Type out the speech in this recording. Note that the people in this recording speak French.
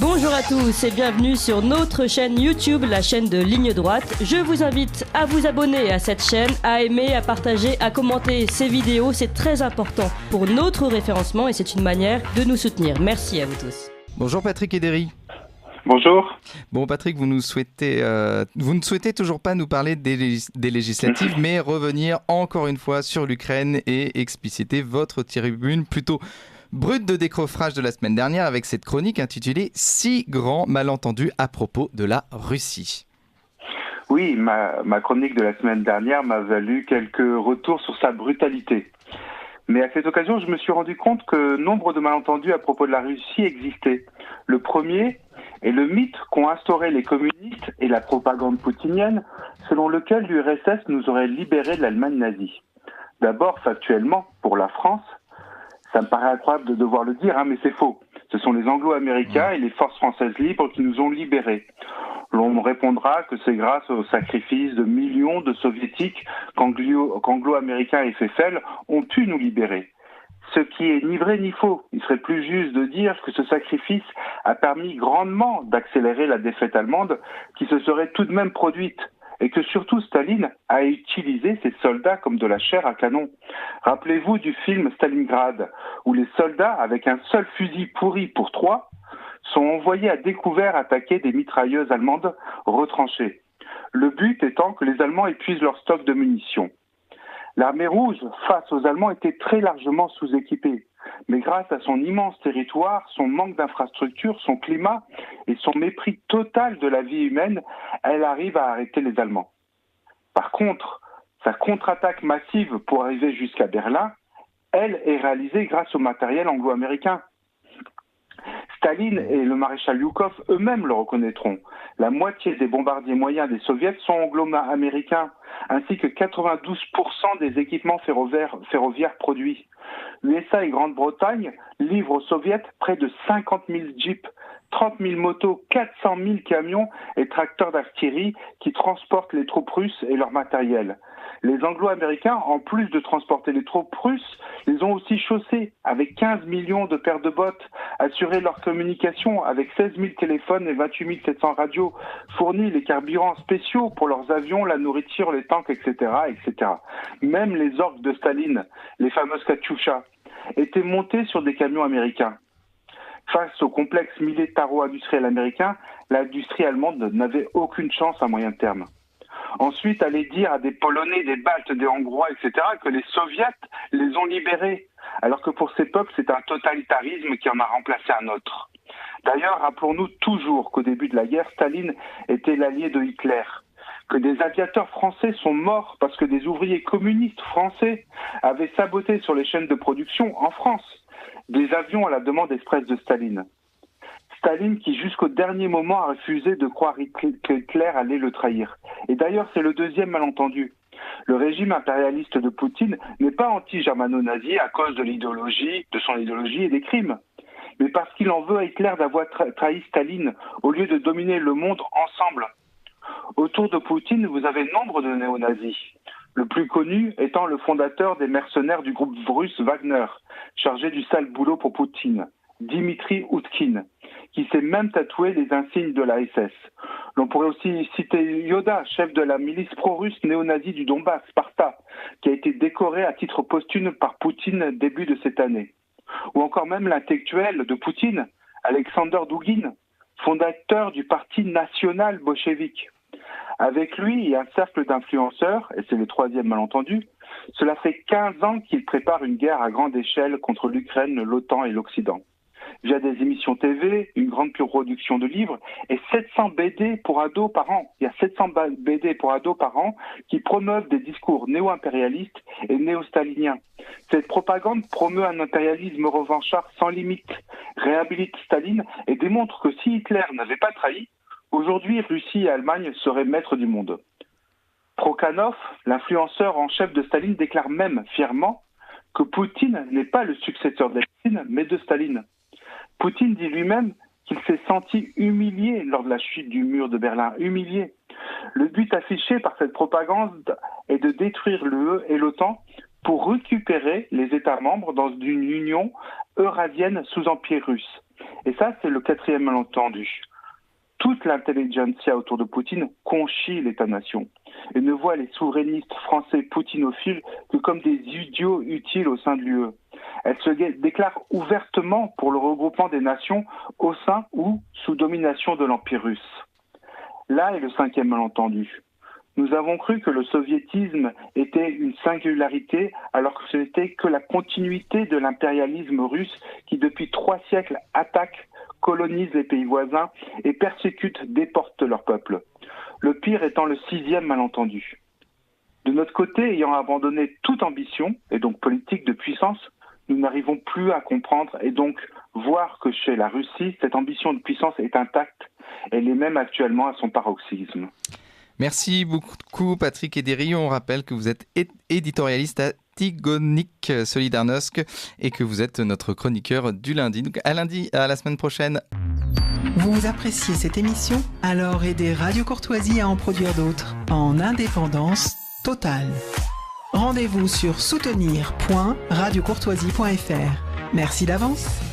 Bonjour à tous et bienvenue sur notre chaîne YouTube, la chaîne de Ligne Droite. Je vous invite à vous abonner à cette chaîne, à aimer, à partager, à commenter ces vidéos. C'est très important pour notre référencement et c'est une manière de nous soutenir. Merci à vous tous. Bonjour Patrick Edéry. Bonjour. Bon Patrick, vous ne souhaitez toujours pas nous parler des législatives, mais revenir encore une fois sur l'Ukraine et expliciter votre tribune plutôt brute de décoffrage de la semaine dernière avec cette chronique intitulée « 6 grands malentendus à propos de la Russie ». Oui, ma chronique de la semaine dernière m'a valu quelques retours sur sa brutalité. Mais à cette occasion, je me suis rendu compte que nombre de malentendus à propos de la Russie existaient. Le premier est le mythe qu'ont instauré les communistes et la propagande poutinienne, selon lequel l'URSS nous aurait libérés de l'Allemagne nazie. D'abord, factuellement, pour la France, ça me paraît incroyable de devoir le dire, mais c'est faux. Ce sont les Anglo-Américains et les forces françaises libres qui nous ont libérés. L'on me répondra que c'est grâce au sacrifice de millions de soviétiques qu'anglo-américains et FFL ont pu nous libérer. Ce qui est ni vrai ni faux. Il serait plus juste de dire que ce sacrifice a permis grandement d'accélérer la défaite allemande qui se serait tout de même produite. Et que surtout Staline a utilisé ses soldats comme de la chair à canon. Rappelez-vous du film Stalingrad, où les soldats, avec un seul fusil pourri pour 3, sont envoyés à découvert attaquer des mitrailleuses allemandes retranchées. Le but étant que les Allemands épuisent leur stock de munitions. L'armée rouge, face aux Allemands, était très largement sous-équipée. Mais grâce à son immense territoire, son manque d'infrastructures, son climat et son mépris total de la vie humaine, elle arrive à arrêter les Allemands. Par contre, sa contre-attaque massive pour arriver jusqu'à Berlin, elle est réalisée grâce au matériel anglo-américain. Staline et le maréchal Zhukov eux-mêmes le reconnaîtront. La moitié des bombardiers moyens des soviets sont anglo-américains, ainsi que 92% des équipements ferroviaires produits. USA et Grande-Bretagne livrent aux soviets près de 50 000 jeeps, 30 000 motos, 400 000 camions et tracteurs d'artillerie qui transportent les troupes russes et leur matériel. Les Anglo-Américains, en plus de transporter les troupes russes, les ont aussi chaussés avec 15 millions de paires de bottes, assuré leur communication avec 16 000 téléphones et 28 700 radios, fourni les carburants spéciaux pour leurs avions, la nourriture, les tanks, etc., etc. Même les orques de Staline, les fameuses Katyusha, étaient montés sur des camions américains. Face au complexe militaro-industriel américain, l'industrie allemande n'avait aucune chance à moyen terme. Ensuite, aller dire à des Polonais, des Baltes, des Hongrois, etc., que les Soviets les ont libérés, alors que pour ces peuples, c'est un totalitarisme qui en a remplacé un autre. D'ailleurs, rappelons-nous toujours qu'au début de la guerre, Staline était l'allié de Hitler, que des aviateurs français sont morts parce que des ouvriers communistes français avaient saboté sur les chaînes de production en France des avions à la demande expresse de Staline. Staline qui jusqu'au dernier moment a refusé de croire qu'Hitler allait le trahir. Et d'ailleurs, c'est le deuxième malentendu. Le régime impérialiste de Poutine n'est pas anti-germano-nazi à cause de son idéologie et des crimes, mais parce qu'il en veut à Hitler d'avoir trahi Staline au lieu de dominer le monde ensemble. Autour de Poutine, vous avez nombre de néo-nazis. Le plus connu étant le fondateur des mercenaires du groupe russe Wagner, chargé du sale boulot pour Poutine, Dimitri Utkin, qui s'est même tatoué les insignes de la SS. L'on pourrait aussi citer Yoda, chef de la milice pro-russe néo-nazie du Donbass, Sparta, qui a été décoré à titre posthume par Poutine début de cette année. Ou encore même l'intellectuel de Poutine, Alexander Douguin, fondateur du parti national bolchevique. Avec lui et un cercle d'influenceurs, et c'est le troisième malentendu, cela fait 15 ans qu'il prépare une guerre à grande échelle contre l'Ukraine, l'OTAN et l'Occident. Via des émissions TV, une grande production de livres et 700 BD pour ados par an. Il y a 700 BD pour ados par an qui promeuvent des discours néo-impérialistes et néo-staliniens. Cette propagande promeut un impérialisme revanchard sans limite, réhabilite Staline et démontre que si Hitler n'avait pas trahi, aujourd'hui Russie et Allemagne seraient maîtres du monde. Prokhanov, l'influenceur en chef de Staline, déclare même fièrement que Poutine n'est pas le successeur d'Eltsine, mais de Staline. Poutine dit lui-même qu'il s'est senti humilié lors de la chute du mur de Berlin, humilié. Le but affiché par cette propagande est de détruire l'UE et l'OTAN pour récupérer les États membres dans une union eurasienne sous empire russe. Et ça, c'est le quatrième malentendu. Toute l'intelligentsia autour de Poutine conchit l'État-nation et ne voit les souverainistes français poutinophiles que comme des idiots utiles au sein de l'UE. Elle se déclare ouvertement pour le regroupement des nations au sein ou sous domination de l'Empire russe. Là est le cinquième malentendu. Nous avons cru que le soviétisme était une singularité alors que ce n'était que la continuité de l'impérialisme russe qui depuis 3 siècles attaque, colonise les pays voisins et persécute, déporte leur peuple. Le pire étant le 6e malentendu. De notre côté, ayant abandonné toute ambition, et donc politique de puissance, nous n'arrivons plus à comprendre et donc voir que chez la Russie, cette ambition de puissance est intacte. Elle est même actuellement à son paroxysme. Merci beaucoup Patrick Edéry. On rappelle que vous êtes éditorialiste à Tigonik Solidarnosc et que vous êtes notre chroniqueur du lundi. Donc à la semaine prochaine. Vous appréciez cette émission? Alors aidez Radio Courtoisie à en produire d'autres en indépendance totale. Rendez-vous sur soutenir.radiocourtoisie.fr. Merci d'avance.